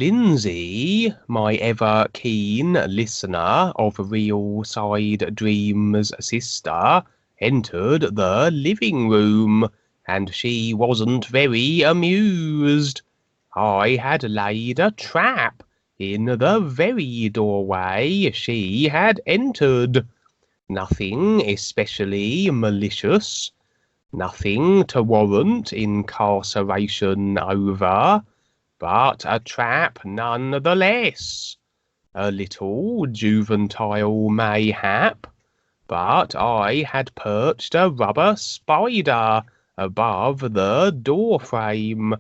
Lindsay, my ever keen listener of Real Side Dreams' sister, entered the living room, and she wasn't very amused. I had laid a trap in the very doorway she had entered. Nothing especially malicious, nothing to warrant incarceration over, but a trap nonetheless. A little juvenile mayhap, but I had perched a rubber spider above the door frame,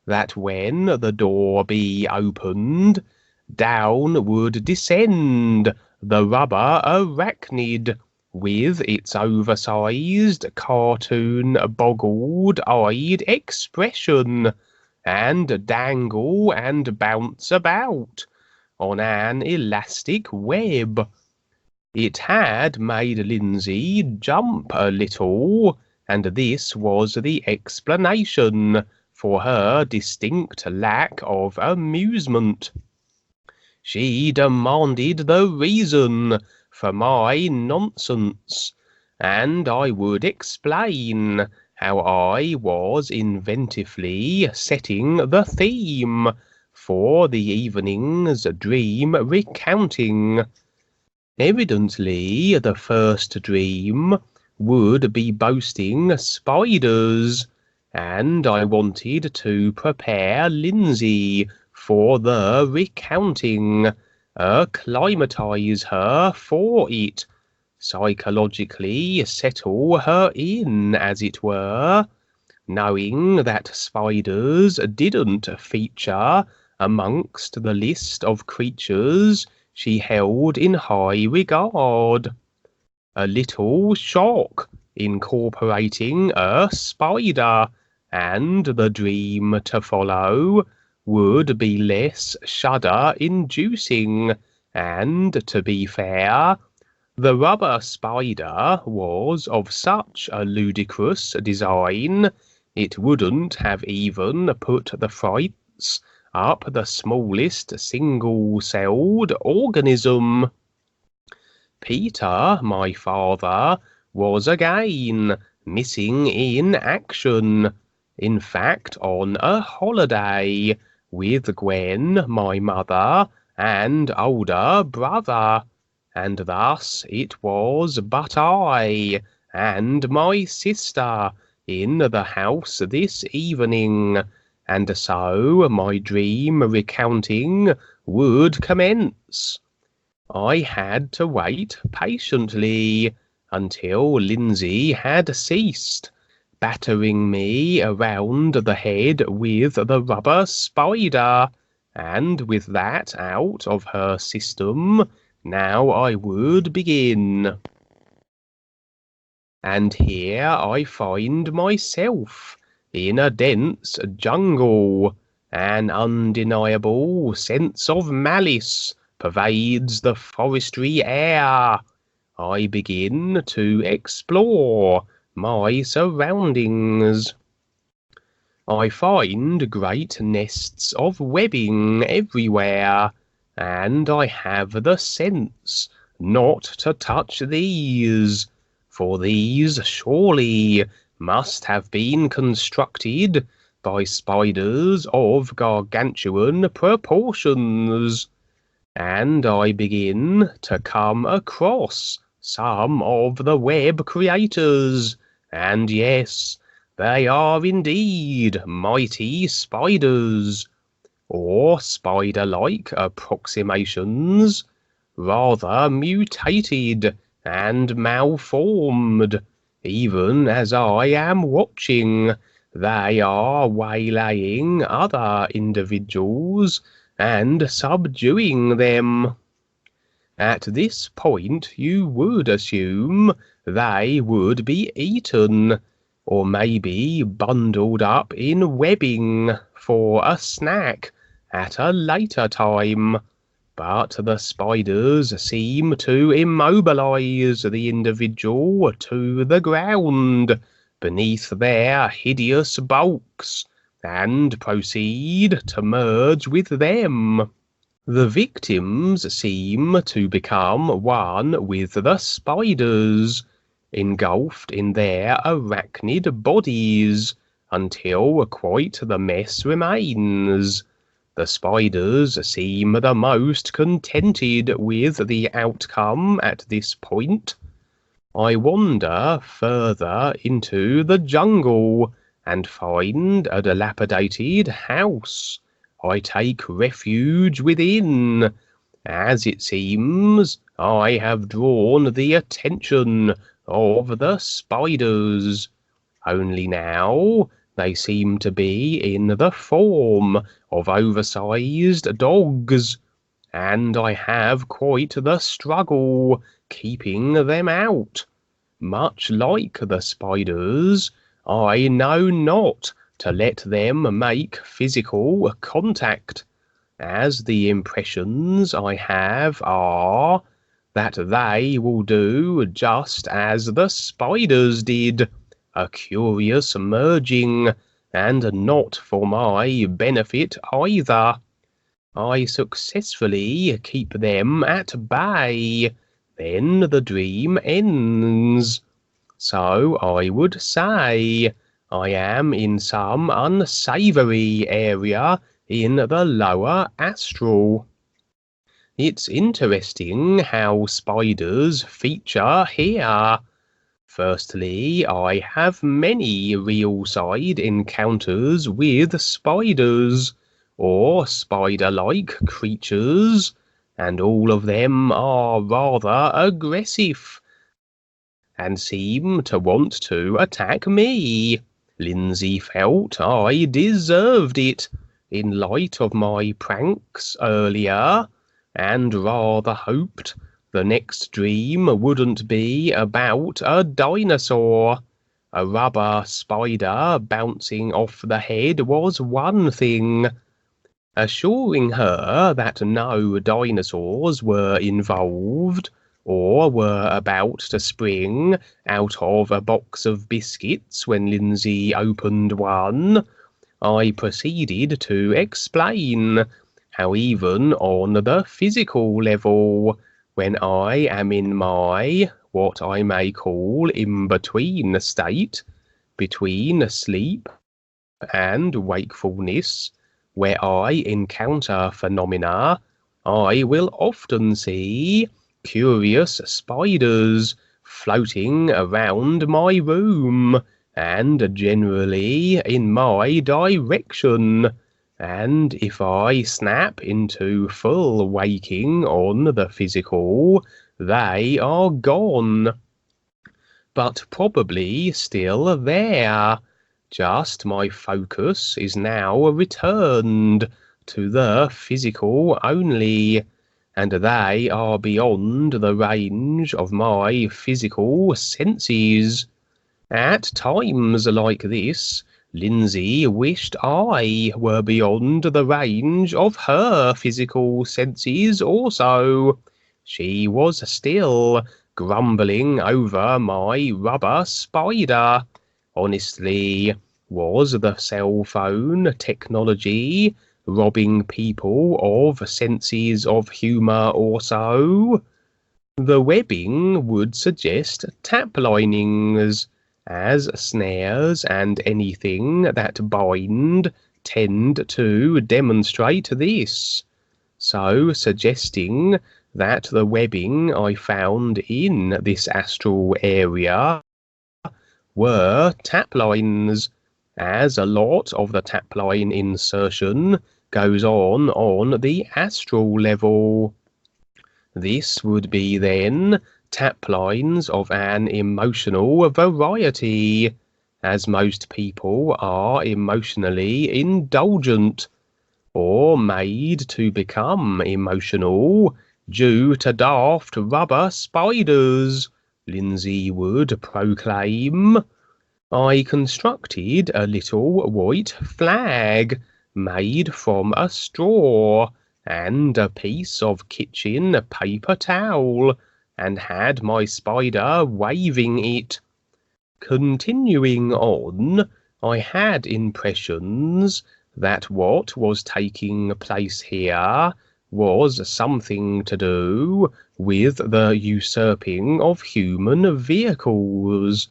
that when the door be opened, down would descend the rubber arachnid, with its oversized, cartoon, boggled-eyed expression, and dangle and bounce about on an elastic web. It had made Lindsay jump a little, and this was the explanation for her distinct lack of amusement. She demanded the reason for my nonsense, and I would explain how I was inventively setting the theme for the evening's dream recounting. Evidently, the first dream would be boasting spiders, and I wanted to prepare Lindsay for the recounting, acclimatise her for it, psychologically settle her in, as it were, knowing that spiders didn't feature amongst the list of creatures she held in high regard. A little shock incorporating a spider, and the dream to follow would be less shudder-inducing, and, to be fair, the rubber spider was of such a ludicrous design it wouldn't have even put the frights up the smallest single-celled organism. Peter, my father, was again missing in action, in fact on a holiday, with Gwen, my mother, and older brother, and thus it was but I and my sister in the house this evening, and so my dream recounting would commence. I had to wait patiently until Lindsay had ceased battering me around the head with the rubber spider, and with that out of her system, now I would begin. And here I find myself in a dense jungle. An undeniable sense of malice pervades the forestry air. I begin to explore my surroundings. I find great nests of webbing everywhere, and I have the sense not to touch these, for these surely must have been constructed by spiders of gargantuan proportions, and I begin to come across some of the web creators, and yes, they are indeed mighty spiders, or spider-like approximations, rather mutated and malformed. Even as I am watching, they are waylaying other individuals and subduing them. At this point you would assume they would be eaten, or maybe bundled up in webbing for a snack at a later time, but the spiders seem to immobilize the individual to the ground beneath their hideous bulks, and proceed to merge with them. The victims seem to become one with the spiders, engulfed in their arachnid bodies, until quite the mess remains. The spiders seem the most contented with the outcome at this point. I wander further into the jungle and find a dilapidated house. I take refuge within. As it seems, I have drawn the attention of the spiders. Only now they seem to be in the form of oversized dogs, and I have quite the struggle keeping them out. Much like the spiders, I know not to let them make physical contact, as the impressions I have are that they will do just as the spiders did, a curious merging, and not for my benefit either. I successfully keep them at bay, then the dream ends. So I would say I am in some unsavoury area in the lower astral. It's interesting how spiders feature here. Firstly, I have many real-side encounters with spiders, or spider-like creatures, and all of them are rather aggressive, and seem to want to attack me. Lindsay felt I deserved it, in light of my pranks earlier, and rather hoped the next dream wouldn't be about a dinosaur. A rubber spider bouncing off the head was one thing. Assuring her that no dinosaurs were involved, or were about to spring out of a box of biscuits when Lindsay opened one, I proceeded to explain how even on the physical level, when I am in my, what I may call, in-between state, between sleep and wakefulness, where I encounter phenomena, I will often see curious spiders floating around my room, and generally in my direction. And if I snap into full waking on the physical, they are gone. But probably still there. Just my focus is now returned to the physical only, and they are beyond the range of my physical senses. At times like this, Lindsay wished I were beyond the range of her physical senses also. She was still grumbling over my rubber spider. Honestly, was the cell phone technology robbing people of senses of humour or so? The webbing would suggest tap linings, as snares and anything that bind tend to demonstrate this, so suggesting that the webbing I found in this astral area were tap lines, as a lot of the tap line insertion goes on the astral level. This would be then tap lines of an emotional variety, as most people are emotionally indulgent, or made to become emotional due to daft rubber spiders, Lindsay would proclaim. I constructed a little white flag made from a straw and a piece of kitchen paper towel, and had my spider waving it. Continuing on, I had impressions that what was taking place here was something to do with the usurping of human vehicles.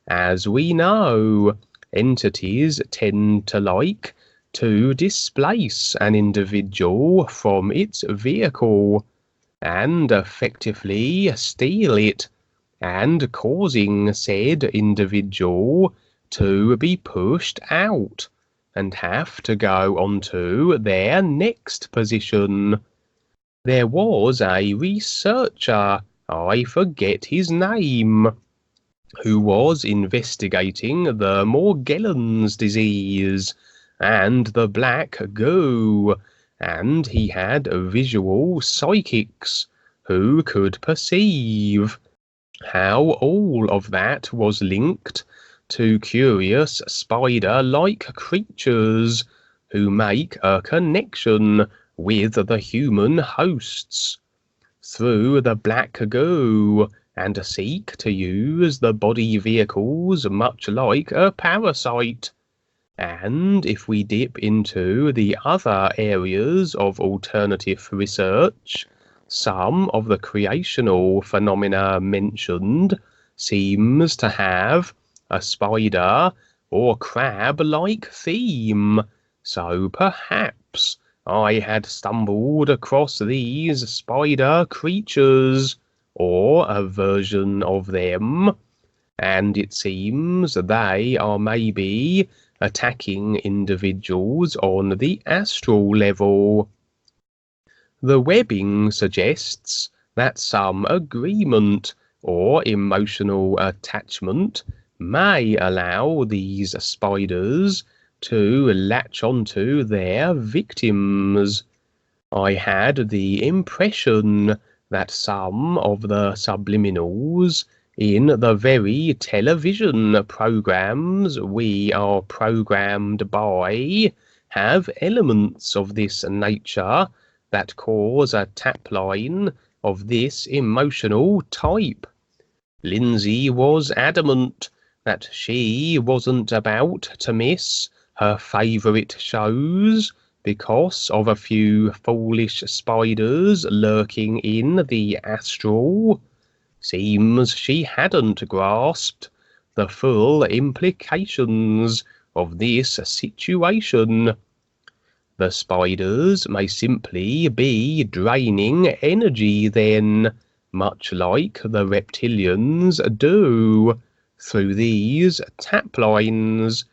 As we know, entities tend to like to displace an individual from its vehicle and effectively steal it, and causing said individual to be pushed out and have to go on to their next position. There was a researcher, I forget his name, who was investigating the Morgellons disease and the black goo, and he had visual psychics who could perceive how all of that was linked to curious spider-like creatures who make a connection with the human hosts through the black goo and seek to use the body vehicles much like a parasite. And if we dip into the other areas of alternative research, some of the creational phenomena mentioned seems to have a spider or crab-like theme. So perhaps I had stumbled across these spider creatures, or a version of them, and it seems they are maybe attacking individuals on the astral level. The webbing suggests that some agreement or emotional attachment may allow these spiders to latch onto their victims. I had the impression that some of the subliminals in the very television programs we are programmed by have elements of this nature that cause a tapline of this emotional type. Lindsay was adamant that she wasn't about to miss her favourite shows because of a few foolish spiders lurking in the astral. Seems she hadn't grasped the full implications of this situation. The spiders may simply be draining energy then, much like the reptilians do, through these tap lines.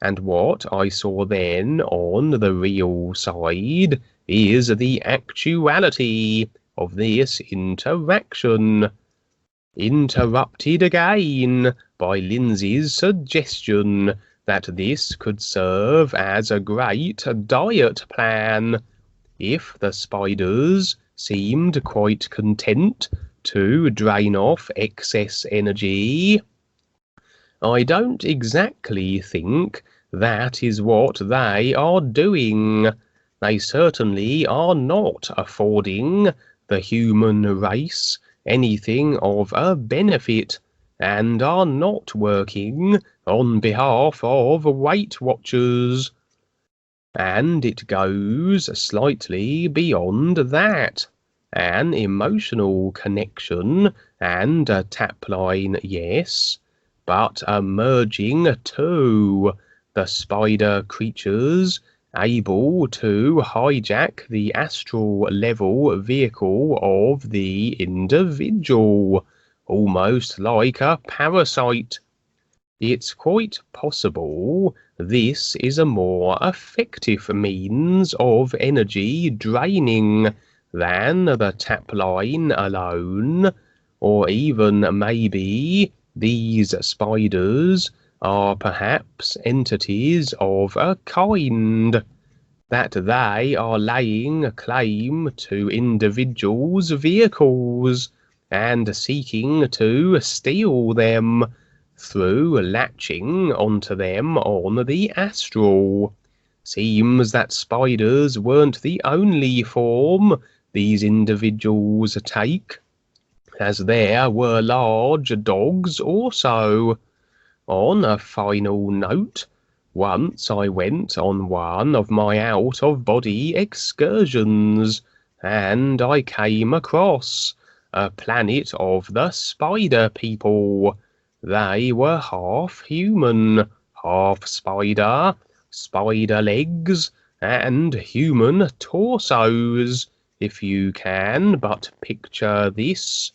And what I saw then on the real side is the actuality of this interaction. Interrupted again by Lindsay's suggestion that this could serve as a great diet plan if the spiders seemed quite content to drain off excess energy. I don't exactly think that is what they are doing. They certainly are not affording the human race anything of a benefit, and are not working on behalf of Weight Watchers. And it goes slightly beyond that. An emotional connection and a tapline, yes, but a merging too. The spider creatures able to hijack the astral level vehicle of the individual, almost like a parasite. It's quite possible this is a more effective means of energy draining than the tapline alone, or even maybe these spiders are perhaps entities of a kind, that they are laying claim to individuals' vehicles and seeking to steal them through latching onto them on the astral. Seems that spiders weren't the only form these individuals take, as there were large dogs also. On a final note, Once I went on one of my out-of-body excursions, and I came across a planet of the spider people. They were half human, half spider, spider legs, and human torsos, if you can but picture this.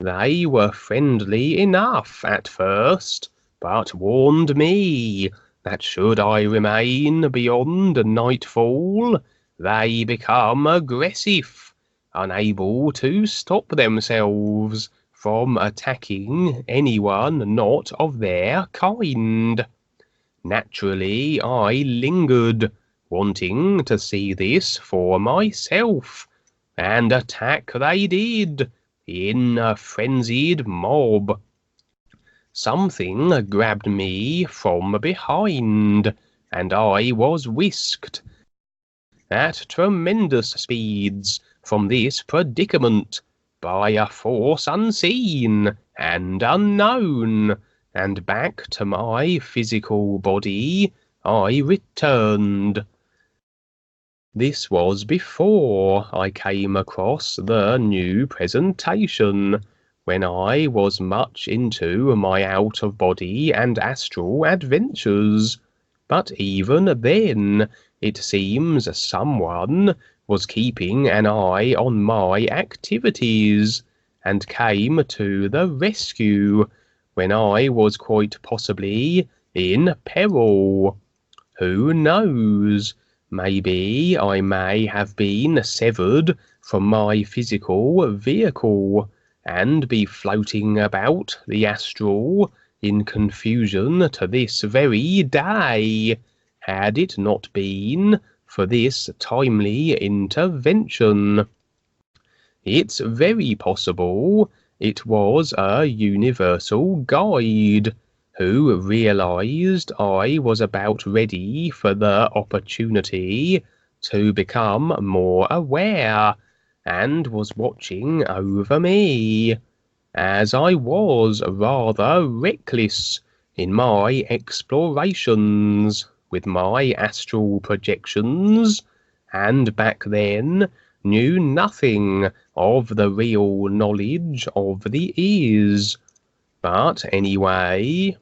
They were friendly enough at first, but warned me that should I remain beyond nightfall, they become aggressive, unable to stop themselves from attacking anyone not of their kind. Naturally, I lingered, wanting to see this for myself, and attack they did, in a frenzied mob. Something grabbed me from behind, and I was whisked at tremendous speeds from this predicament by a force unseen and unknown, and back to my physical body I returned. This was before I came across the new presentation, when I was much into my out-of-body and astral adventures. But even then, it seems someone was keeping an eye on my activities, and came to the rescue when I was quite possibly in peril. Who knows? Maybe I may have been severed from my physical vehicle, and be floating about the astral in confusion to this very day, had it not been for this timely intervention. It's very possible it was a universal guide who realized I was about ready for the opportunity to become more aware, and was watching over me, as I was rather reckless in my explorations with my astral projections, and back then knew nothing of the real knowledge of the ears. But anyway,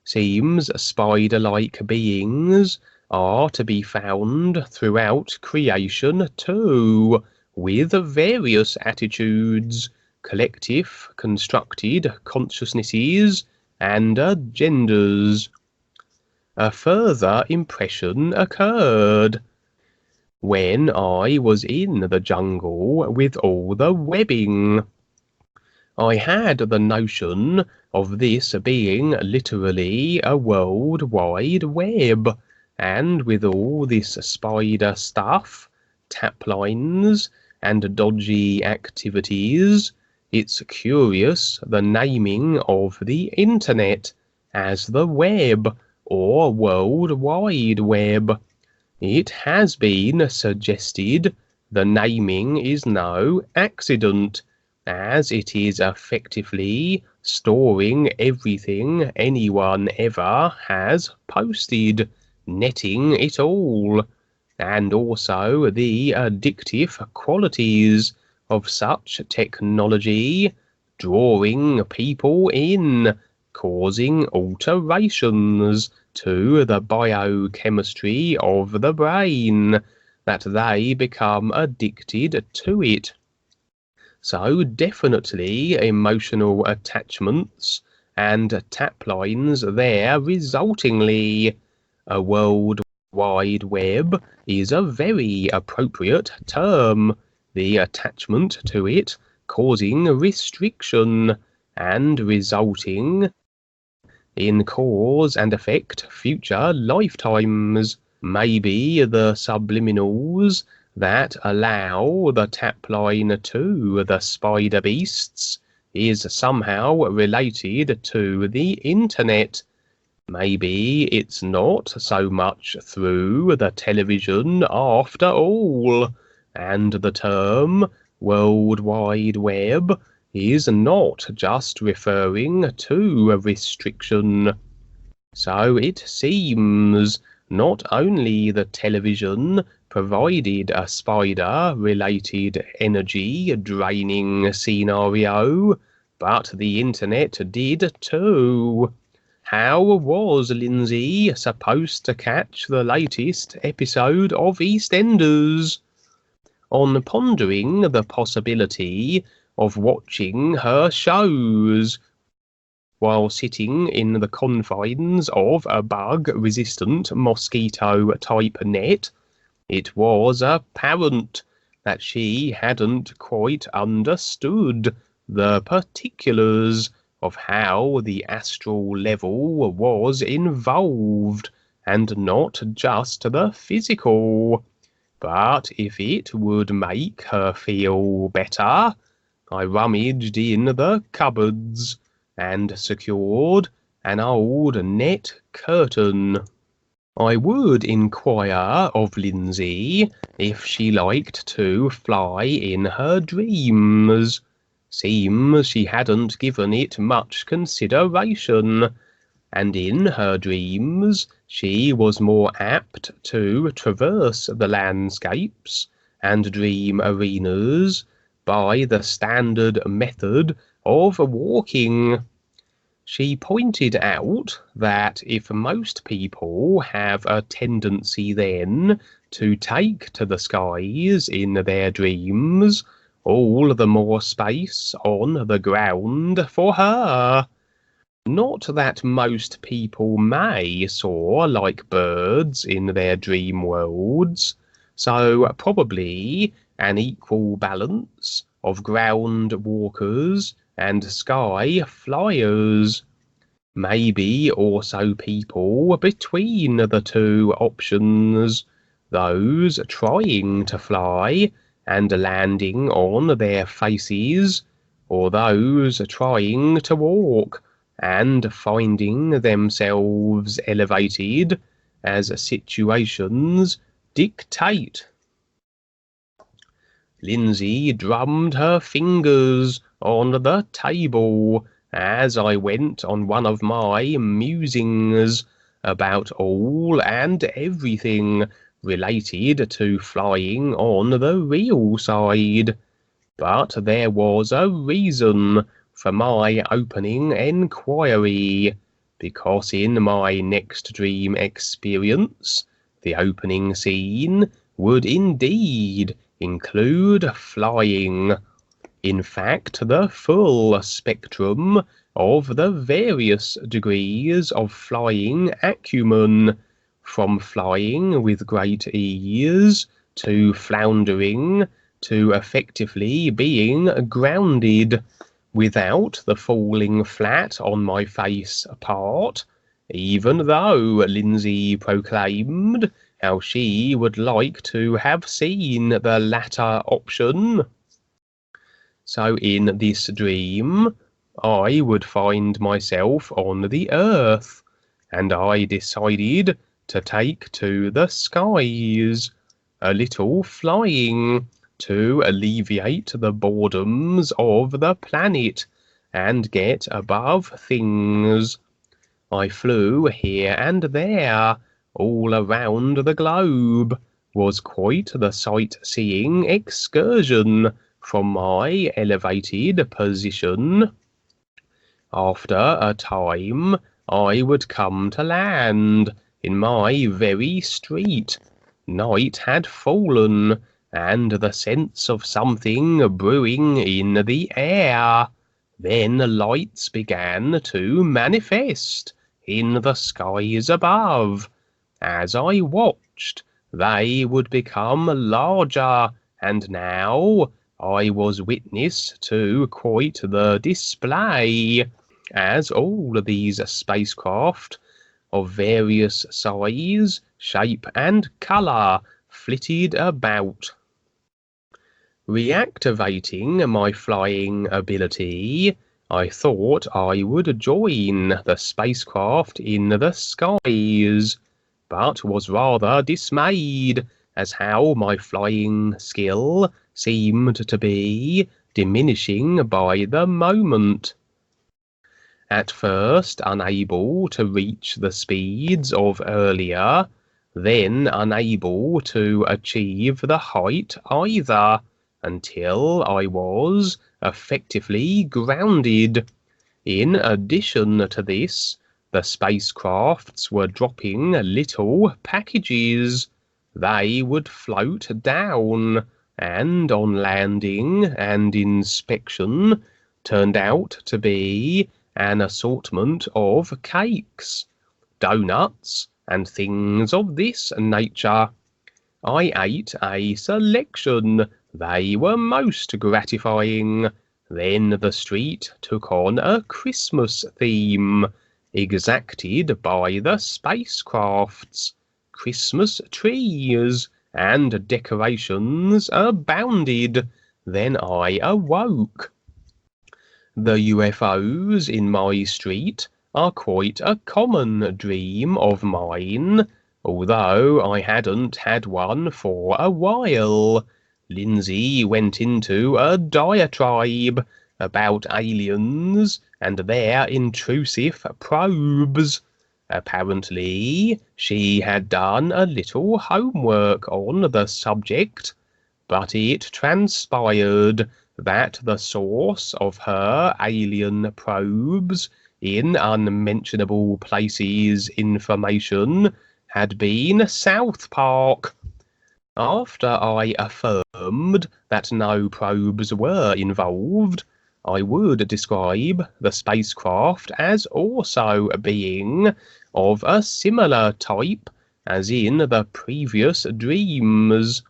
seems spider-like beings are to be found throughout creation too, with various attitudes, collective constructed consciousnesses, and agendas. A further impression occurred when I was in the jungle with all the webbing. I had the notion of this being literally a world-wide web, and with all this spider stuff, tap lines, and dodgy activities, it's curious the naming of the internet as the web, or World Wide Web. It has been suggested the naming is no accident, as it is effectively storing everything anyone ever has posted, netting it all, and also the addictive qualities of such technology, drawing people in, causing alterations to the biochemistry of the brain, that they become addicted to it. So definitely emotional attachments and tap lines there resultingly. A world wide web is a very appropriate term, the attachment to it causing restriction and resulting in cause and effect future lifetimes. Maybe the subliminals that allow the tap line to the spider beasts is somehow related to the internet. Maybe it's not so much through the television after all, and the term World Wide Web is not just referring to a restriction. So it seems not only the television provided a spider-related energy-draining scenario, but the internet did too. How was Lindsay supposed to catch the latest episode of EastEnders? On pondering the possibility of watching her shows while sitting in the confines of a bug-resistant mosquito-type net, it was apparent that she hadn't quite understood the particulars of how the astral level was involved, and not just the physical. But if it would make her feel better, I rummaged in the cupboards and secured an old net curtain. I would inquire of Lindsay if she liked to fly in her dreams. Seems she hadn't given it much consideration, and in her dreams she was more apt to traverse the landscapes and dream arenas by the standard method of walking. She pointed out that if most people have a tendency then to take to the skies in their dreams, all the more space on the ground for her. Not that most people may soar like birds in their dream worlds, so probably an equal balance of ground walkers and sky flyers. Maybe also people between the two options, those trying to fly and landing on their faces, or those trying to walk and finding themselves elevated as situations dictate. Lindsay drummed her fingers on the table as I went on one of my musings about all and everything related to flying on the real side. But there was a reason for my opening enquiry, because in my next dream experience, the opening scene would indeed include flying. In fact, the full spectrum of the various degrees of flying acumen, from flying with great ease to floundering to effectively being grounded without the falling flat on my face part, even though Lindsay proclaimed how she would like to have seen the latter option. So in this dream, I would find myself on the earth, and I decided to take to the skies, a little flying, to alleviate the boredoms of the planet and get above things. I flew here and there, all around the globe, was quite the sightseeing excursion from my elevated position. After a time, I would come to land in my very street. Night had fallen, and the sense of something brewing in the air. Then lights began to manifest in the skies above. As I watched, they would become larger, and now I was witness to quite the display, as all these spacecraft of various size, shape, and colour flitted about. Reactivating my flying ability, I thought I would join the spacecraft in the skies, but was rather dismayed as how my flying skill seemed to be diminishing by the moment. At first unable to reach the speeds of earlier, then unable to achieve the height either, until I was effectively grounded. In addition to this, the spacecrafts were dropping little packages. They would float down, and on landing and inspection turned out to be an assortment of cakes, donuts, and things of this nature. I ate a selection. They were most gratifying. Then the street took on a Christmas theme, exacted by the spacecrafts. Christmas trees and decorations abounded. Then I awoke. The UFOs in my street are quite a common dream of mine, although I hadn't had one for a while. Lindsay went into a diatribe about aliens and their intrusive probes. Apparently, she had done a little homework on the subject, but it transpired that the source of her alien probes in unmentionable places information had been South Park. After I affirmed that no probes were involved, I would describe the spacecraft as also being of a similar type as in the previous dreams.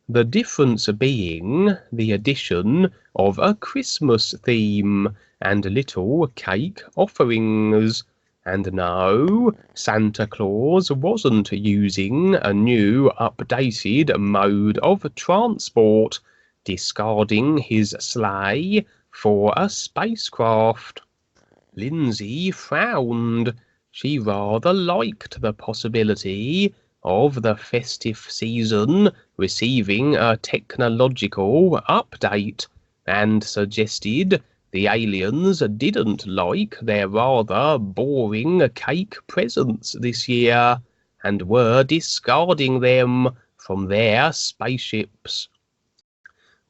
The difference being the addition of a Christmas theme and little cake offerings. And no, Santa Claus wasn't using a new updated mode of transport, discarding his sleigh for a spacecraft. Lindsay frowned. She rather liked the possibility of the festive season receiving a technological update, and suggested the aliens didn't like their rather boring cake presents this year, and were discarding them from their spaceships.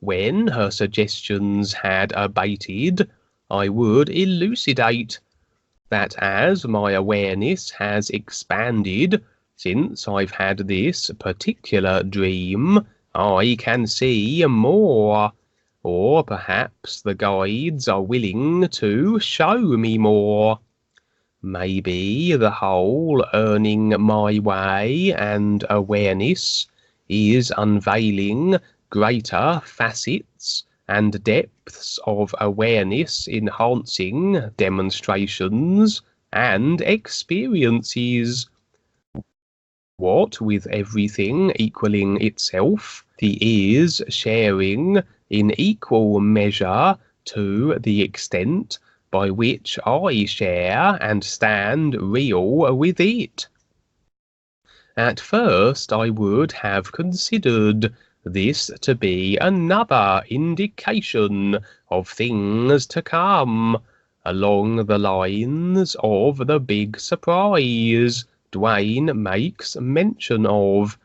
When her suggestions had abated, I would elucidate that as my awareness has expanded since I've had this particular dream, I can see more. Or perhaps the guides are willing to show me more. Maybe the whole earning my way and awareness is unveiling greater facets and depths of awareness enhancing demonstrations and experiences. What with everything equaling itself, the ears sharing in equal measure to the extent by which I share and stand real with it. At first I would have considered this to be another indication of things to come, along the lines of the big surprise Dwayne makes mention of,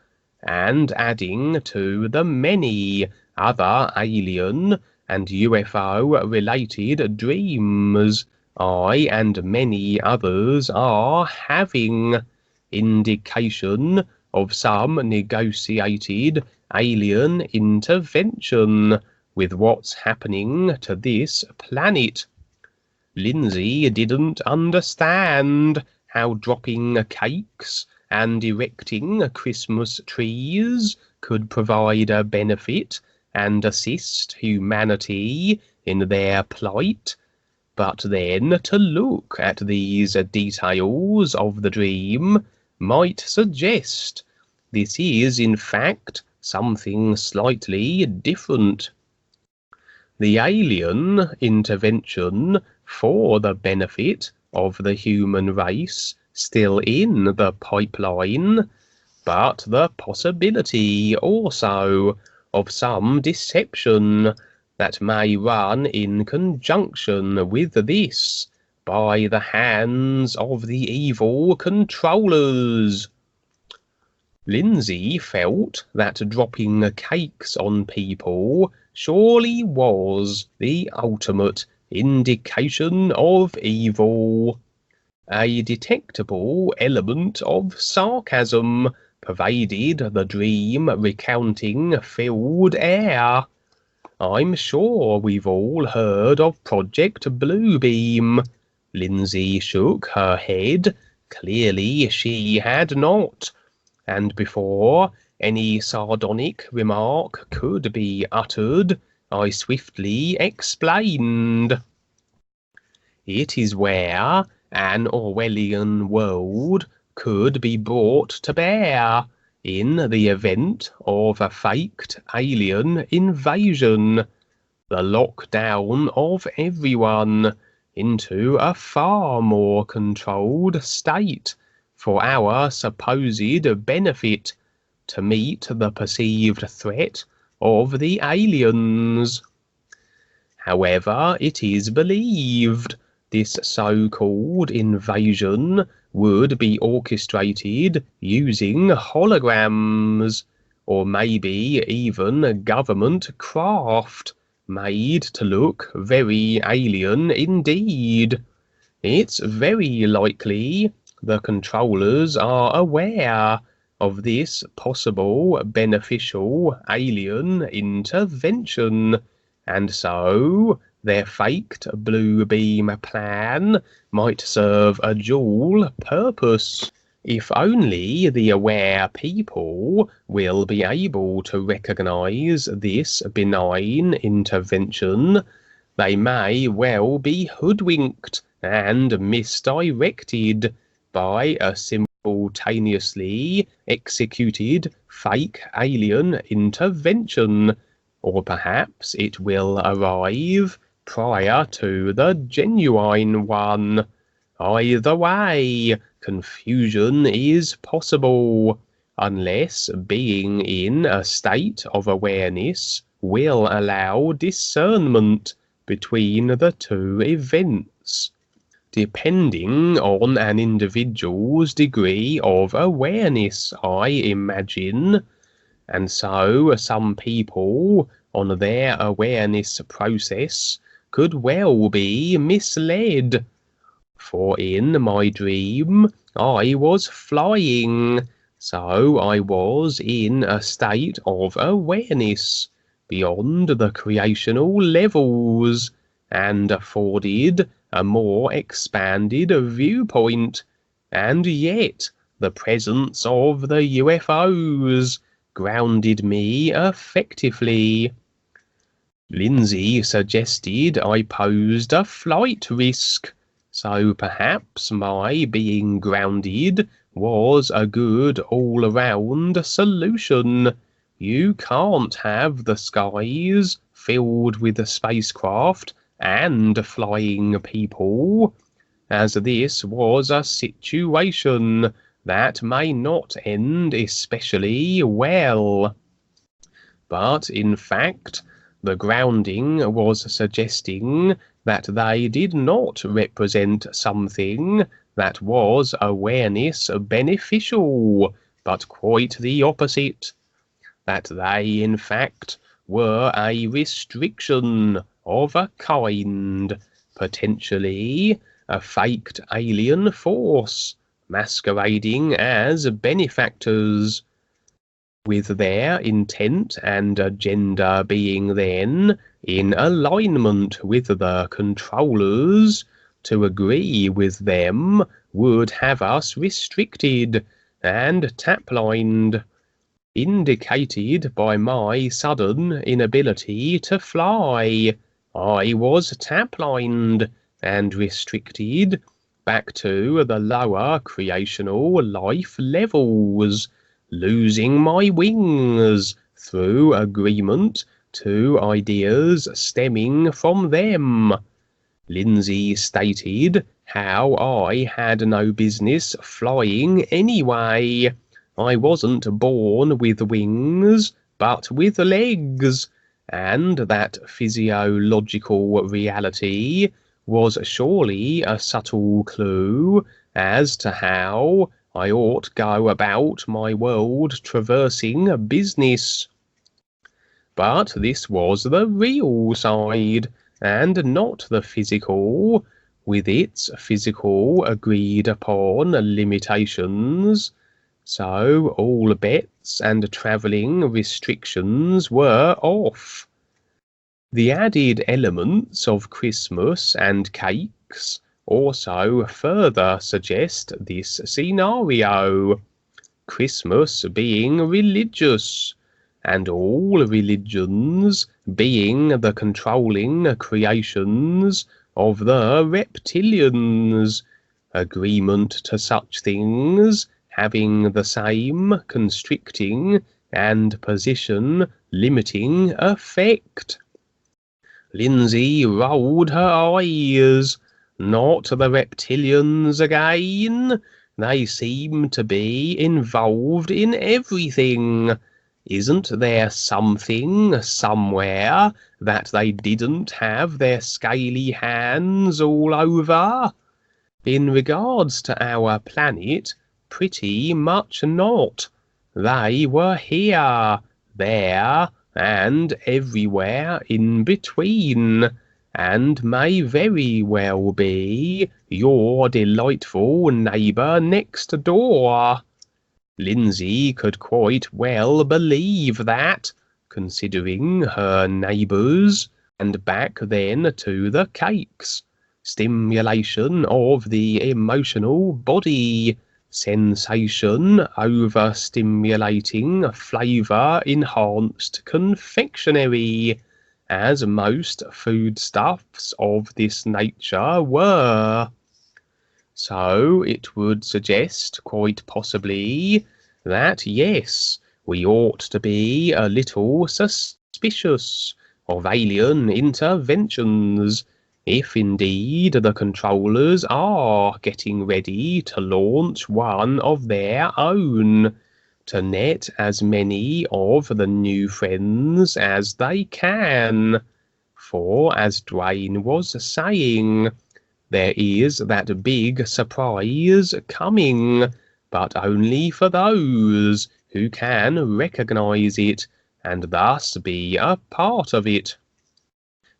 and adding to the many other alien and UFO-related dreams I and many others are having, indication of some negotiated alien intervention with what's happening to this planet. Lindsay didn't understand how dropping cakes and erecting Christmas trees could provide a benefit and assist humanity in their plight. But then to look at these details of the dream might suggest this is in fact something slightly different. The alien intervention for the benefit of the human race still in the pipeline, but the possibility also of some deception that may run in conjunction with this by the hands of the evil controllers. Lindsay felt that dropping cakes on people surely was the ultimate indication of evil. A detectable element of sarcasm pervaded the dream-recounting filled air. I'm sure we've all heard of Project Bluebeam. Lindsay shook her head. Clearly she had not. And before any sardonic remark could be uttered, I swiftly explained. It is where an Orwellian world could be brought to bear in the event of a faked alien invasion, the lockdown of everyone into a far more controlled state for our supposed benefit to meet the perceived threat of the aliens. However, it is believed this so-called invasion would be orchestrated using holograms, or maybe even government craft, made to look very alien indeed. It's very likely the controllers are aware of this possible beneficial alien intervention, and so their faked blue beam plan might serve a dual purpose. If only the aware people will be able to recognize this benign intervention, they may well be hoodwinked and misdirected by a simultaneously executed fake alien intervention, or perhaps it will arrive prior to the genuine one. Either way, confusion is possible, unless being in a state of awareness will allow discernment between the two events, depending on an individual's degree of awareness, I imagine. And so some people on their awareness process could well be misled. For in my dream I was flying, so I was in a state of awareness beyond the creational levels, and afforded a more expanded viewpoint, and yet the presence of the UFOs grounded me effectively. Lindsay suggested I posed a flight risk, so perhaps my being grounded was a good all-around solution. You can't have the skies filled with spacecraft and flying people, as this was a situation that may not end especially well. But in fact, the grounding was suggesting that they did not represent something that was awareness beneficial, but quite the opposite. That they, in fact, were a restriction of a kind, potentially a faked alien force, masquerading as benefactors, with their intent and agenda being then in alignment with the controllers. To agree with them would have us restricted and tap-lined, indicated by my sudden inability to fly. I was tap-lined and restricted back to the lower creational life levels, losing my wings through agreement to ideas stemming from them. Lindsay stated how I had no business flying anyway. I wasn't born with wings, but with legs, and that physiological reality was surely a subtle clue as to how I ought go about my world-traversing business. But this was the real side, and not the physical, with its physical agreed-upon limitations. So all bets and travelling restrictions were off. The added elements of Christmas and cakes also further suggest this scenario. Christmas being religious, and all religions being the controlling creations of the reptilians. Agreement to such things having the same constricting and position limiting effect. Lindsay rolled her eyes. Not the reptilians again. They seem to be involved in everything. Isn't there something somewhere that they didn't have their scaly hands all over? In regards to our planet, pretty much not. They were here, there, and everywhere in between, and may very well be your delightful neighbour next door. Lindsay could quite well believe that, considering her neighbours, and back then to the cakes. Stimulation of the emotional body, sensation overstimulating flavour enhanced confectionery, as most foodstuffs of this nature were. So it would suggest, quite possibly, that yes, we ought to be a little suspicious of alien interventions, if indeed the controllers are getting ready to launch one of their own, to net as many of the new friends as they can. For, as Dwayne was saying, there is that big surprise coming, but only for those who can recognize it and thus be a part of it.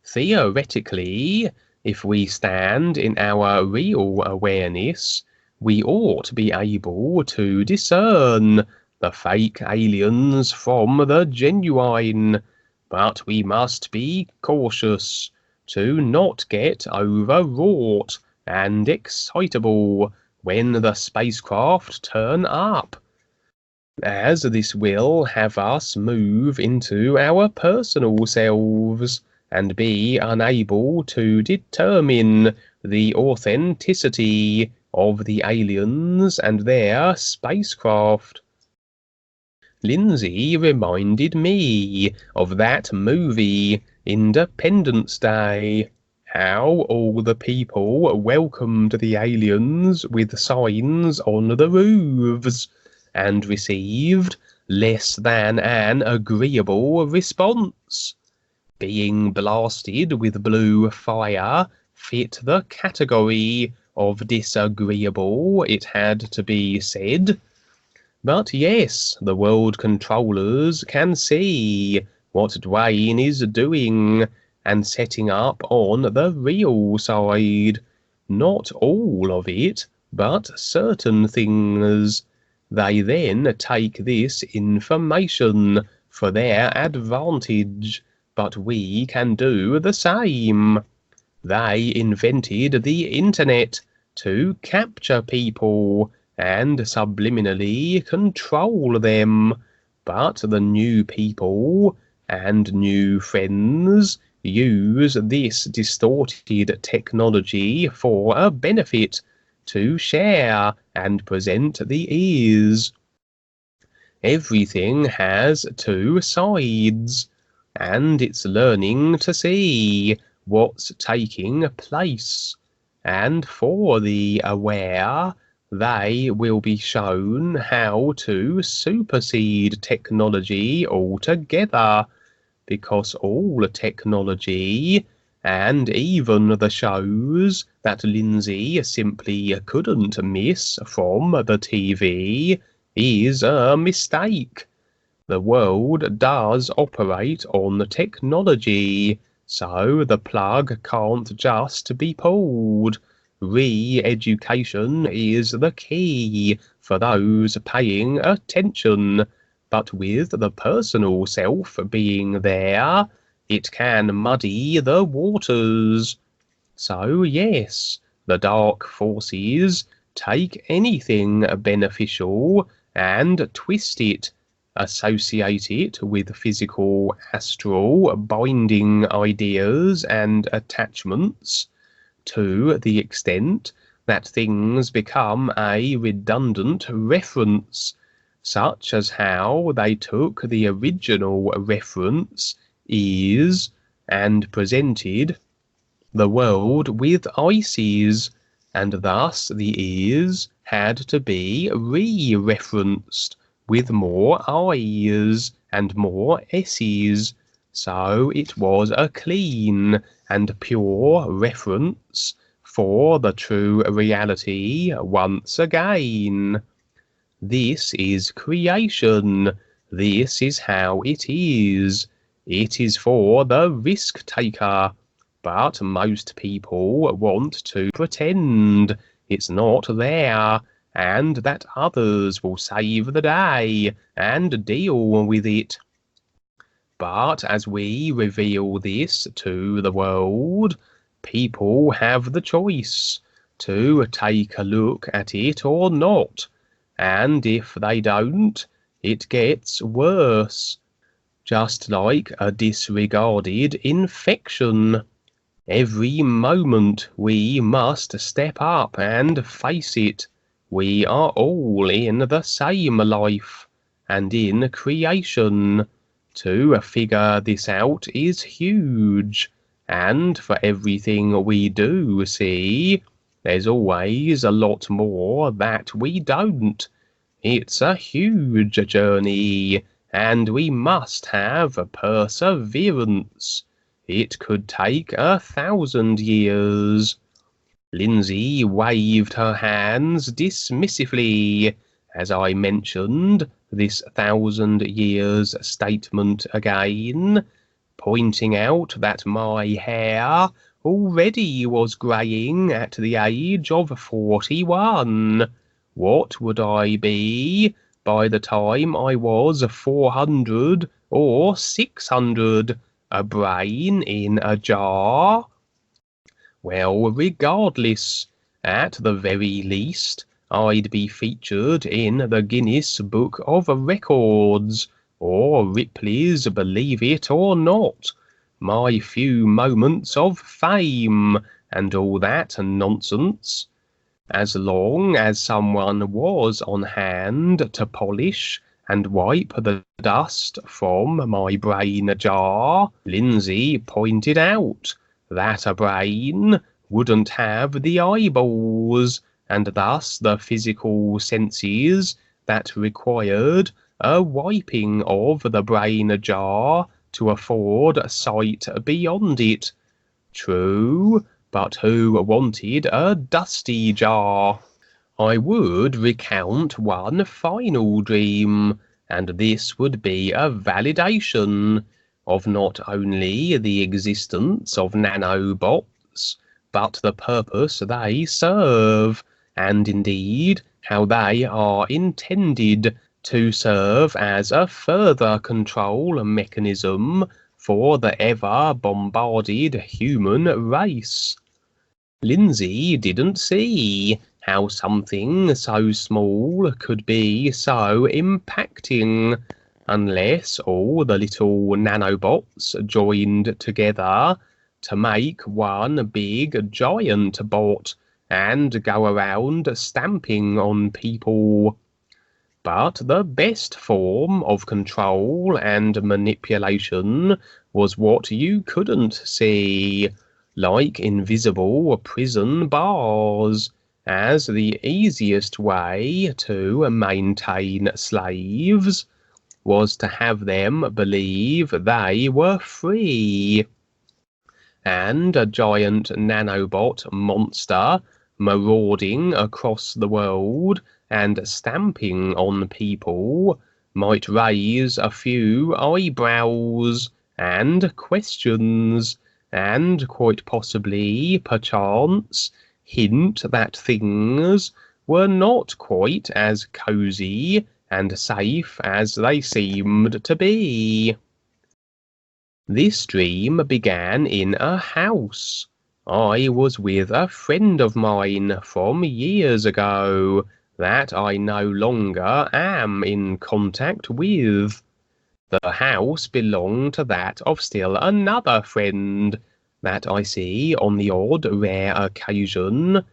Theoretically, if we stand in our real awareness, we ought to be able to discern the fake aliens from the genuine, but we must be cautious to not get overwrought and excitable when the spacecraft turn up, as this will have us move into our personal selves and be unable to determine the authenticity of the aliens and their spacecraft. Lindsay reminded me of that movie, Independence Day, how all the people welcomed the aliens with signs on the roofs, and received less than an agreeable response. Being blasted with blue fire fit the category of disagreeable, it had to be said. But yes, the world controllers can see what Dwayne is doing and setting up on the real side. Not all of it, but certain things. They then take this information for their advantage, but we can do the same. They invented the internet to capture people and subliminally control them, but the new people and new friends use this distorted technology for a benefit, to share and present the ears. Everything has two sides, and it's learning to see what's taking place, and for the aware, they will be shown how to supersede technology altogether, because all technology and even the shows that Lindsay simply couldn't miss from the TV is a mistake. The world does operate on technology, so the plug can't just be pulled. Re-education is the key for those paying attention, but with the personal self being there, it can muddy the waters. So yes, the dark forces take anything beneficial and twist it, associate it with physical astral binding ideas and attachments, to the extent that things become a redundant reference, such as how they took the original reference is and presented the world with ices, and thus the is had to be re-referenced with more i's and more s's, so it was a clean and pure reference for the true reality once again. This is creation. This is how it is. It is for the risk-taker. But most people want to pretend it's not there, and that others will save the day and deal with it. But as we reveal this to the world, people have the choice to take a look at it or not. And if they don't, it gets worse. Just like a disregarded infection. Every moment we must step up and face it. We are all in the same life and in creation. To figure this out is huge, and for everything we do see, there's always a lot more that we don't. It's a huge journey, and we must have perseverance. It could take 1,000 years. Lindsay waved her hands dismissively as I mentioned this 1,000 years statement again, pointing out that my hair already was greying at the age of 41. What would I be by the time I was 400 or 600? A brain in a jar? Well, regardless, at the very least, I'd be featured in the Guinness Book of Records, or Ripley's Believe It or Not, my few moments of fame, and all that nonsense. As long as someone was on hand to polish and wipe the dust from my brain jar, Lindsay pointed out that a brain wouldn't have the eyeballs, and thus the physical senses that required a wiping of the brain jar to afford sight beyond it. True, but who wanted a dusty jar? I would recount one final dream, and this would be a validation of not only the existence of nanobots, but the purpose they serve, and indeed how they are intended to serve as a further control mechanism for the ever-bombarded human race. Lindsay didn't see how something so small could be so impacting unless all the little nanobots joined together to make one big giant bot and go around stamping on people. But the best form of control and manipulation was what you couldn't see, like invisible prison bars, as the easiest way to maintain slaves was to have them believe they were free. and a giant nanobot monster marauding across the world and stamping on people might raise a few eyebrows and questions, and quite possibly, perchance, hint that things were not quite as cosy and safe as they seemed to be. This dream began in a house. I was with a friend of mine from years ago that I no longer am in contact with. The house belonged to that of still another friend that I see on the odd rare occasion.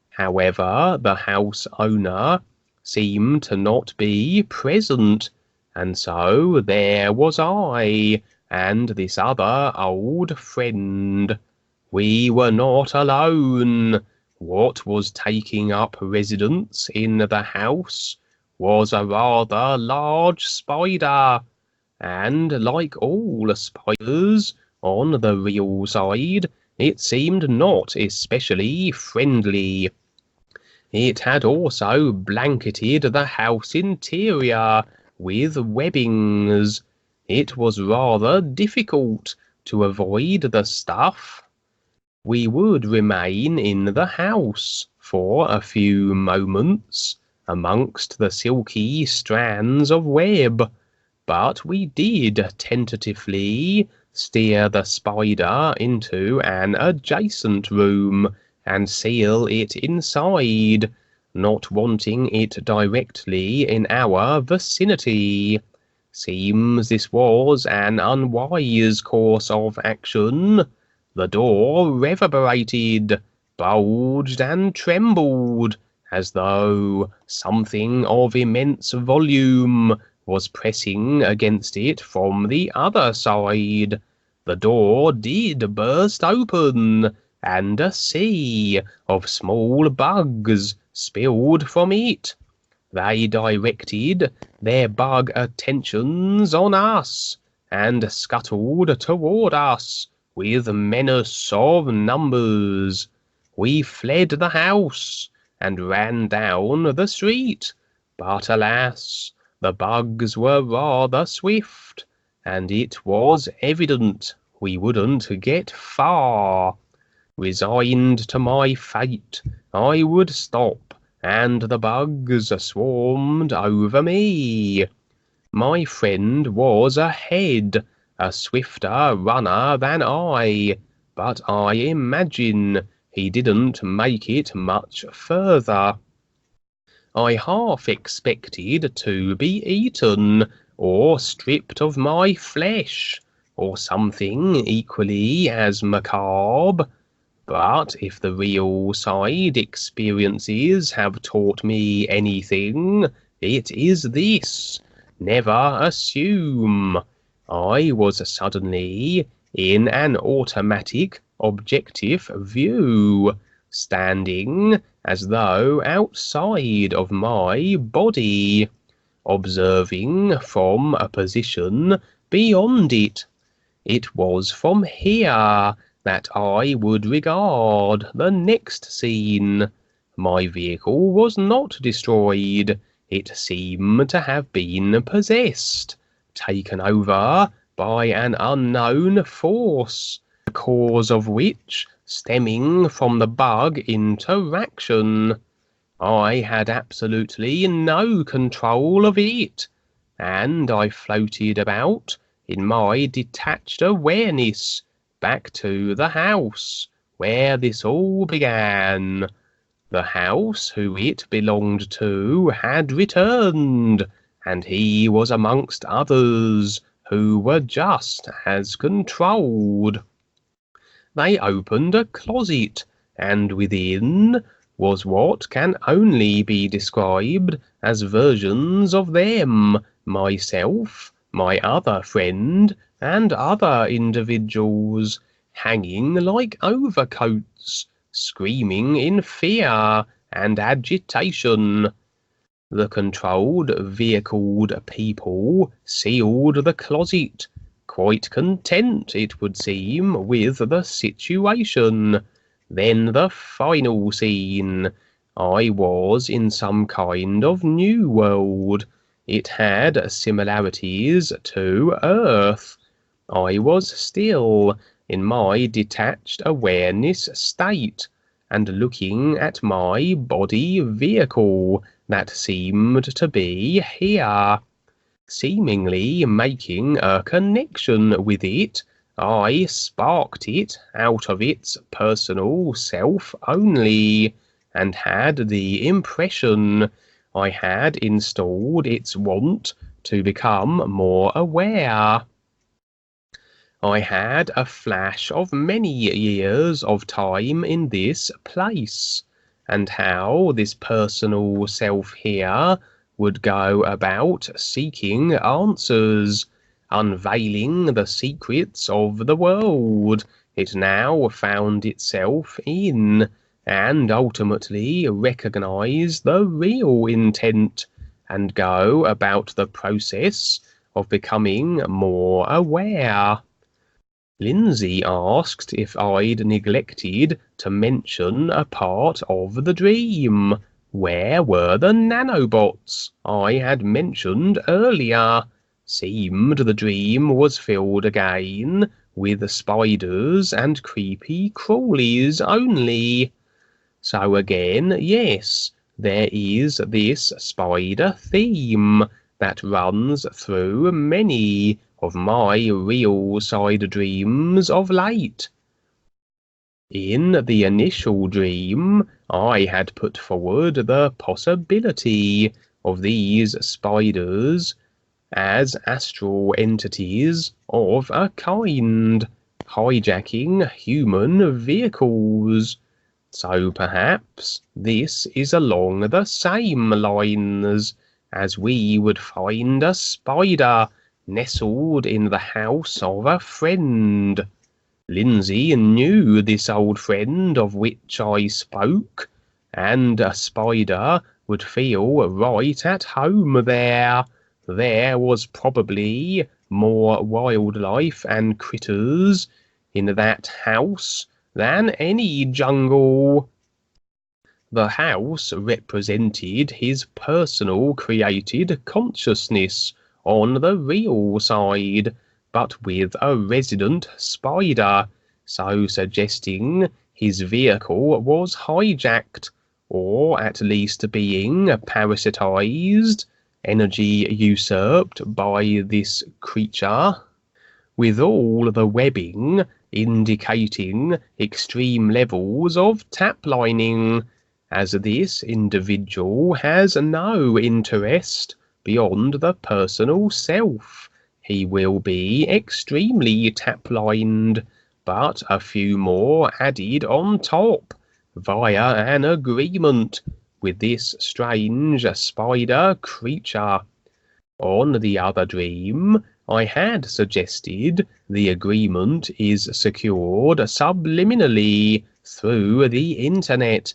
However, the house owner seemed to not be present, and so there was I and this other old friend. We were not alone. What was taking up residence in the house was a rather large spider, and like all spiders on the real side, it seemed not especially friendly. It had also blanketed the house interior with webbings. It was rather difficult to avoid the stuff. We would remain in the house for a few moments amongst the silky strands of web, but we did tentatively steer the spider into an adjacent room and seal it inside, not wanting it directly in our vicinity. Seems this was an unwise course of action. The door reverberated, bulged, and trembled, as though something of immense volume was pressing against it from the other side. The door did burst open, and a sea of small bugs spilled from it. They directed their bug attentions on us, and scuttled toward us with menace of numbers. We fled the house, and ran down the street, but alas, the bugs were rather swift, and it was evident we wouldn't get far. Resigned to my fate, I would stop, and the bugs swarmed over me. My friend was ahead, a swifter runner than I, but I imagine he didn't make it much further. I half expected to be eaten, or stripped of my flesh, or something equally as macabre. But if the real side experiences have taught me anything, it is this: never assume. I was suddenly in an automatic objective view, standing as though outside of my body, observing from a position beyond it. It was from here that I would regard the next scene. My vehicle was not destroyed. It seemed to have been possessed, taken over by an unknown force, the cause of which stemming from the bug interaction. I had absolutely no control of it, and I floated about in my detached awareness back to the house where this all began. The house who it belonged to had returned, and he was amongst others who were just as controlled. They opened a closet, and within was what can only be described as versions of them, myself, my other friend, and other individuals, hanging like overcoats, screaming in fear and agitation. The controlled, vehicled people sealed the closet, quite content, it would seem, with the situation. Then the final scene. I was in some kind of new world. It had similarities to Earth. I was still in my detached awareness state, and looking at my body vehicle that seemed to be here. Seemingly making a connection with it, I sparked it out of its personal self only, and had the impression I had installed its want to become more aware. I had a flash of many years of time in this place, and how this personal self here would go about seeking answers, unveiling the secrets of the world it now found itself in, and ultimately recognize the real intent, and go about the process of becoming more aware. Lindsay asked if I'd neglected to mention a part of the dream. Where were the nanobots I had mentioned earlier? Seemed the dream was filled again with spiders and creepy crawlies only. So again, yes, there is this spider theme that runs through many of my real side dreams of late. In the initial dream, I had put forward the possibility of these spiders as astral entities of a kind, hijacking human vehicles. So perhaps this is along the same lines, as we would find a spider nestled in the house of a friend. Lindsay knew this old friend of which I spoke, and a spider would feel right at home there. There was probably more wildlife and critters in that house than any jungle. The house represented his personal created consciousness on the real side, but with a resident spider, so suggesting his vehicle was hijacked, or at least being parasitized, energy usurped by this creature, with all the webbing indicating extreme levels of tap lining, as this individual has no interest beyond the personal self. He will be extremely tap-lined, but a few more added on top, via an agreement with this strange spider creature. On the other dream, I had suggested the agreement is secured subliminally through the internet.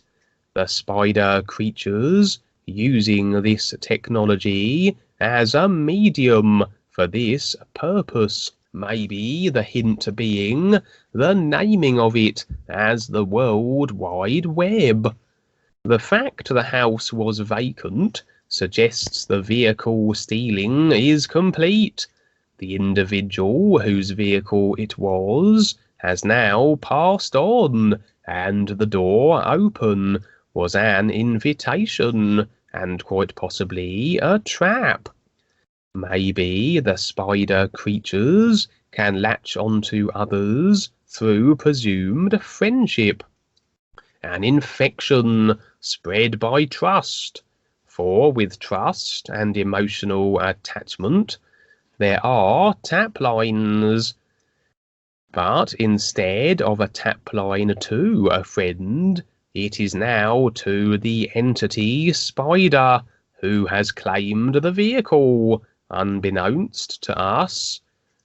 The spider creatures using this technology as a medium for this purpose. Maybe the hint being the naming of it as the World Wide Web. The fact the house was vacant suggests the vehicle stealing is complete. The individual whose vehicle it was has now passed on, and the door open was an invitation, and quite possibly a trap. Maybe the spider creatures can latch onto others through presumed friendship. An infection spread by trust, for with trust and emotional attachment there are tap lines. But instead of a tap line to a friend, it is now to the entity spider, who has claimed the vehicle, unbeknownst to us.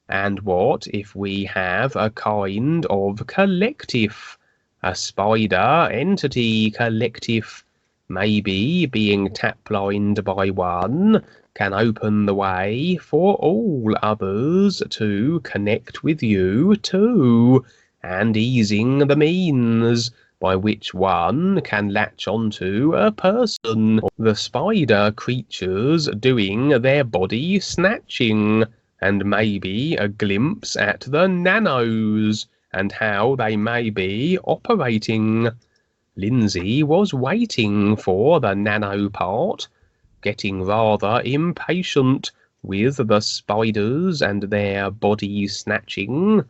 And what if we have a kind of collective, a spider entity collective, Maybe being tap-lined by one can open the way for all others to connect with you too, and easing the means by which one can latch onto a person. The spider creatures doing their body snatching, and maybe a glimpse at the nanos and how they may be operating. Lindsay was waiting for the nano part, getting rather impatient with the spiders and their body snatching,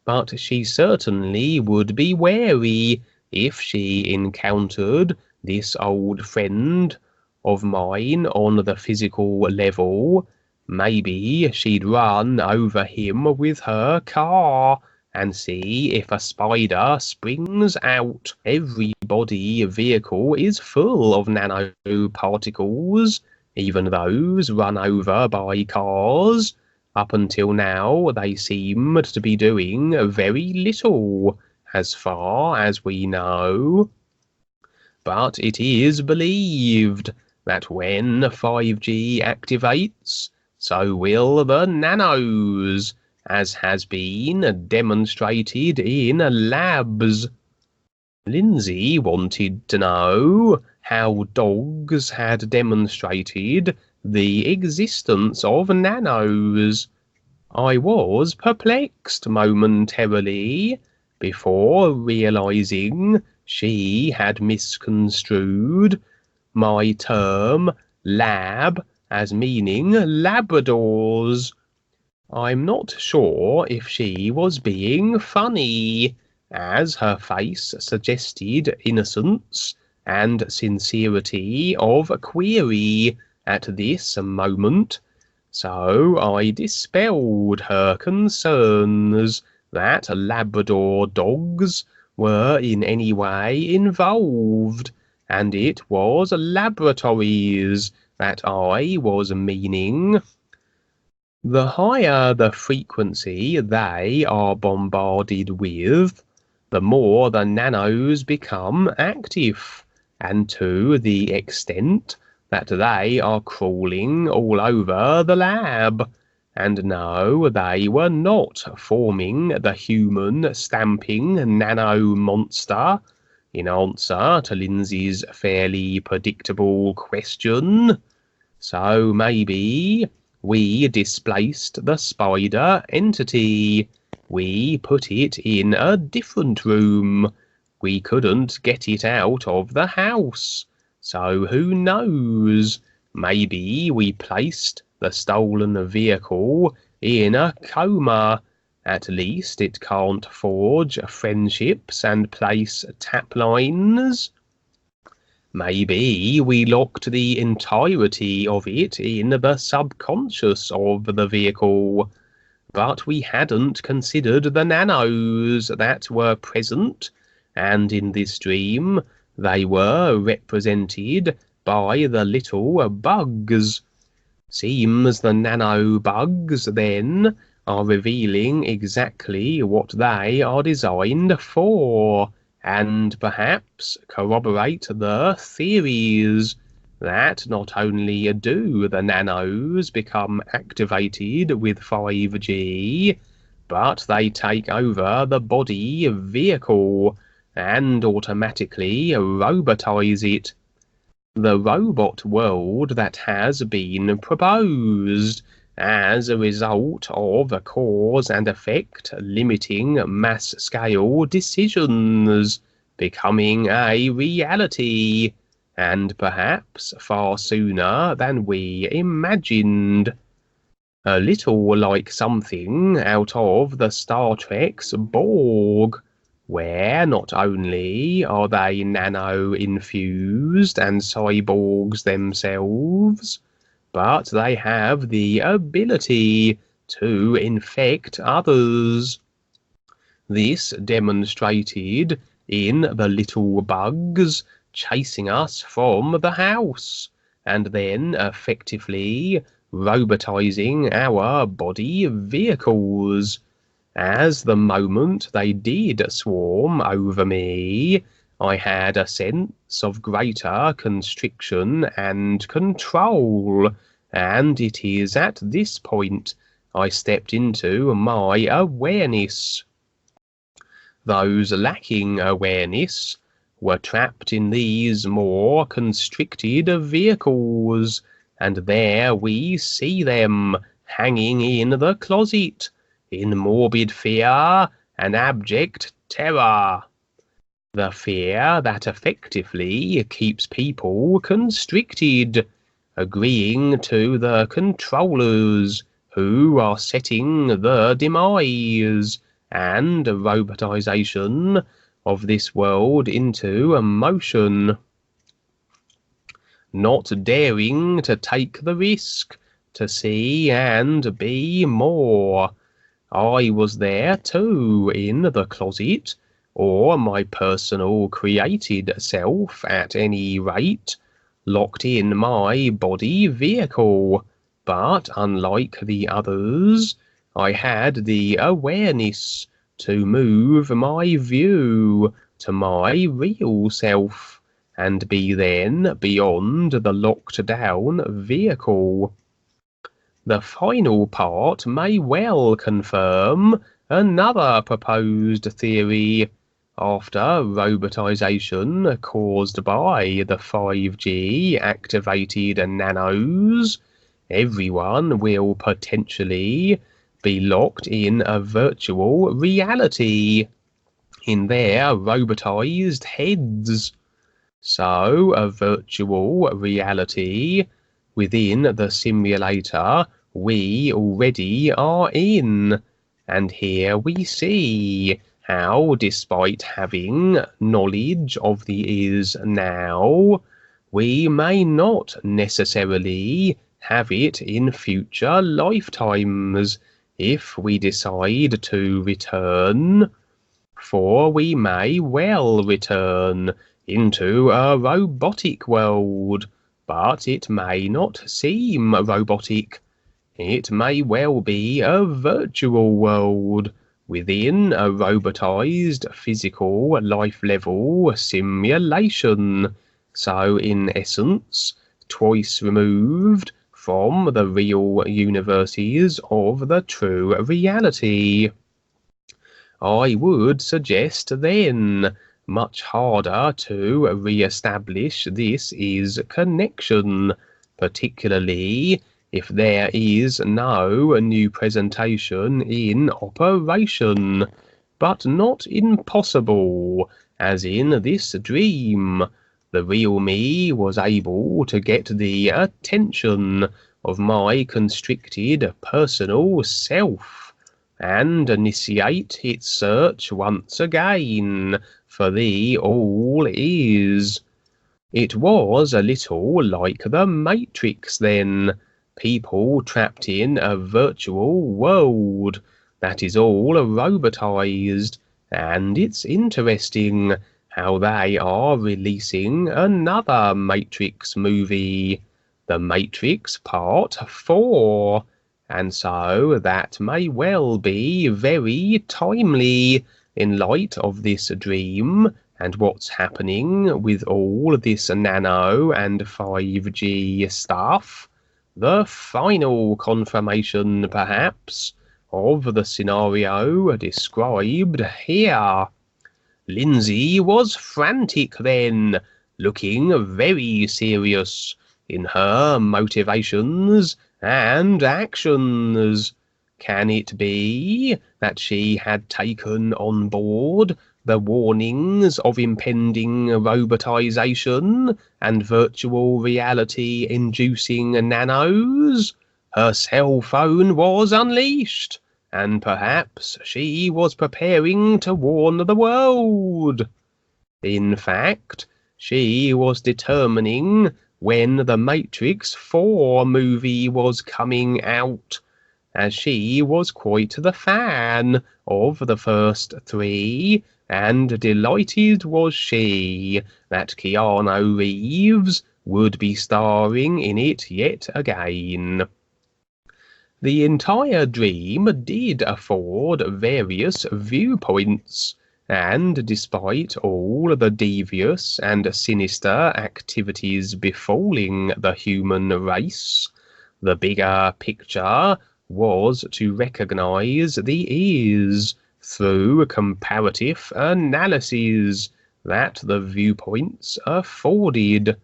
but she certainly would be wary if she encountered this old friend of mine on the physical level. Maybe she'd run over him with her car and see if a spider springs out. Every body vehicle is full of nanoparticles, even those run over by cars. Up until now, they seemed to be doing very little, as far as we know. But it is believed that when 5G activates, so will the nanos, as has been demonstrated in labs. Lindsay wanted to know how dogs had demonstrated the existence of nanos. I was perplexed momentarily before realizing she had misconstrued my term lab as meaning Labradors. I'm not sure if she was being funny, as her face suggested innocence and sincerity of query at this moment, so I dispelled her concerns that Labrador dogs were in any way involved, and it was laboratories that I was meaning. The higher the frequency they are bombarded with, the more the nanos become active, and to the extent that they are crawling all over the lab. And no, they were not forming the human stamping nano monster, in answer to Lindsay's fairly predictable question. So maybe we displaced the spider entity. We put it in a different room. We couldn't get it out of the house. So who knows? Maybe we placed the stolen vehicle in a coma. At least it can't forge friendships and place tap lines. Maybe we locked the entirety of it in the subconscious of the vehicle, but we hadn't considered the nanos that were present, and in this dream they were represented by the little bugs. Seems the nano bugs, then, are revealing exactly what they are designed for, and perhaps corroborate the theories that not only do the nanos become activated with 5G, but they take over the body vehicle and automatically robotize it. The robot world that has been proposed as a result of a cause and effect limiting mass-scale decisions becoming a reality, and perhaps far sooner than we imagined. A little like something out of the Star Trek's Borg, where not only are they nano-infused and cyborgs themselves, but they have the ability to infect others. This demonstrated in the little bugs chasing us from the house, and then effectively robotizing our body vehicles. As the moment they did swarm over me, I had a sense of greater constriction and control, and it is at this point I stepped into my awareness. Those lacking awareness were trapped in these more constricted vehicles, and there we see them hanging in the closet, in morbid fear and abject terror. The fear that effectively keeps people constricted, agreeing to the controllers who are setting the demise and robotization of this world into motion. Not daring to take the risk to see and be more. I was there too, in the closet, or my personal created self at any rate, locked in my body vehicle, but unlike the others, I had the awareness to move my view to my real self, and be then beyond the locked down vehicle. The final part may well confirm another proposed theory. After robotization caused by the 5G activated nanos, everyone will potentially be locked in a virtual reality in their robotized heads. So a virtual reality within the simulator we already are in. And here we see how, despite having knowledge of the is now, we may not necessarily have it in future lifetimes if we decide to return. For we may well return into a robotic world, but it may not seem robotic. It may well be a virtual world within a robotized physical life level simulation. So in essence, twice removed from the real universes of the true reality. I would suggest then much harder to re-establish this is connection, particularly if there is no new presentation in operation, but not impossible, as in this dream. The real me was able to get the attention of my constricted personal self, and initiate its search once again for the all is. It was a little like the Matrix then, people trapped in a virtual world that is all robotized, and it's interesting how they are releasing another Matrix movie, The Matrix Part 4, and so that may well be very timely in light of this dream and what's happening with all this nano and 5G stuff. The final confirmation, perhaps, of the scenario described here. Lindsay was frantic then, looking very serious in her motivations and actions. Can it be that she had taken on board the warnings of impending robotization and virtual reality inducing nanos? Her cell phone was unleashed, and perhaps she was preparing to warn the world. In fact, she was determining when the Matrix 4 movie was coming out, as she was quite the fan of the first three, and delighted was she that Keanu Reeves would be starring in it yet again. The entire dream did afford various viewpoints, and despite all the devious and sinister activities befalling the human race, the bigger picture was to recognize the ease, through comparative analysis, that the viewpoints afforded.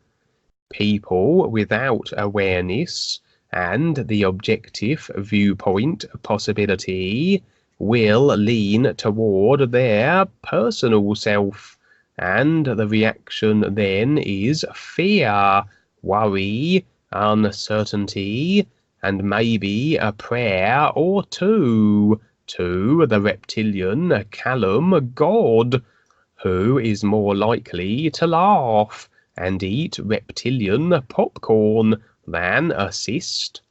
People without awareness and the objective viewpoint possibility will lean toward their personal self, and the reaction then is fear, worry, uncertainty, and maybe a prayer or two to the reptilian Callum god, who is more likely to laugh and eat reptilian popcorn than assist.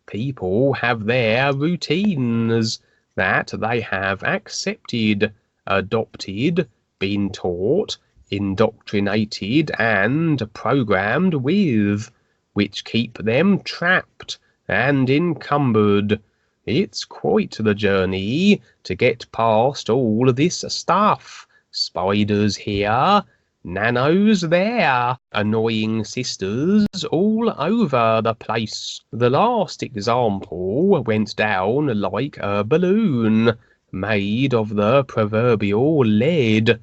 People have their routines that they have accepted, adopted, been taught, indoctrinated, and programmed with, which keep them trapped and encumbered. It's quite the journey to get past all this stuff. Spiders here, nanos there, annoying sisters all over the place. The last example went down like a balloon made of the proverbial lead,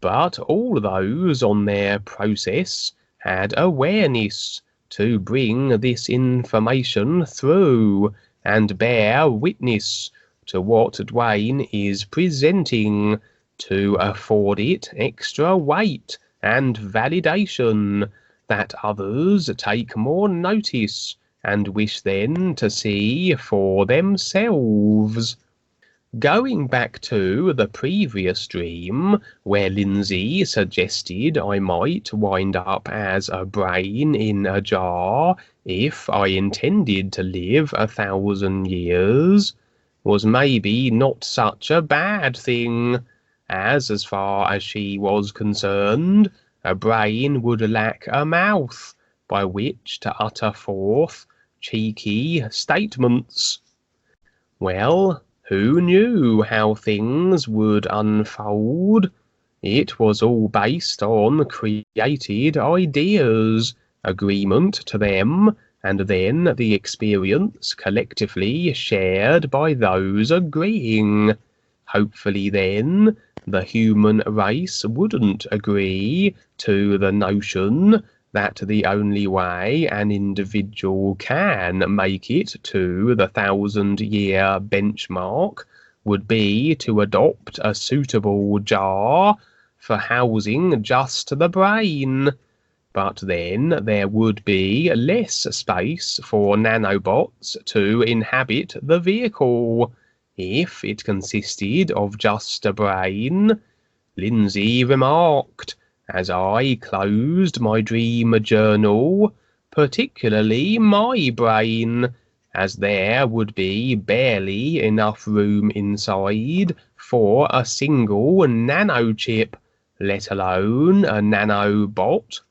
but all those on their process had awareness to bring this information through and bear witness to what Dwayne is presenting, to afford it extra weight and validation that others take more notice and wish then to see for themselves. Going back to the previous dream, where Lindsay suggested I might wind up as a brain in a jar if I intended to live 1,000 years, was maybe not such a bad thing, as far as she was concerned, a brain would lack a mouth by which to utter forth cheeky statements. Well, who knew how things would unfold? It was all based on created ideas, agreement to them, and then the experience collectively shared by those agreeing. Hopefully then, the human race wouldn't agree to the notion that the only way an individual can make it to the 1,000-year benchmark would be to adopt a suitable jar for housing just the brain. But then there would be less space for nanobots to inhabit the vehicle if it consisted of just a brain, Lindsay remarked, as I closed my dream journal, particularly my brain, as there would be barely enough room inside for a single nanochip, let alone a nanobot.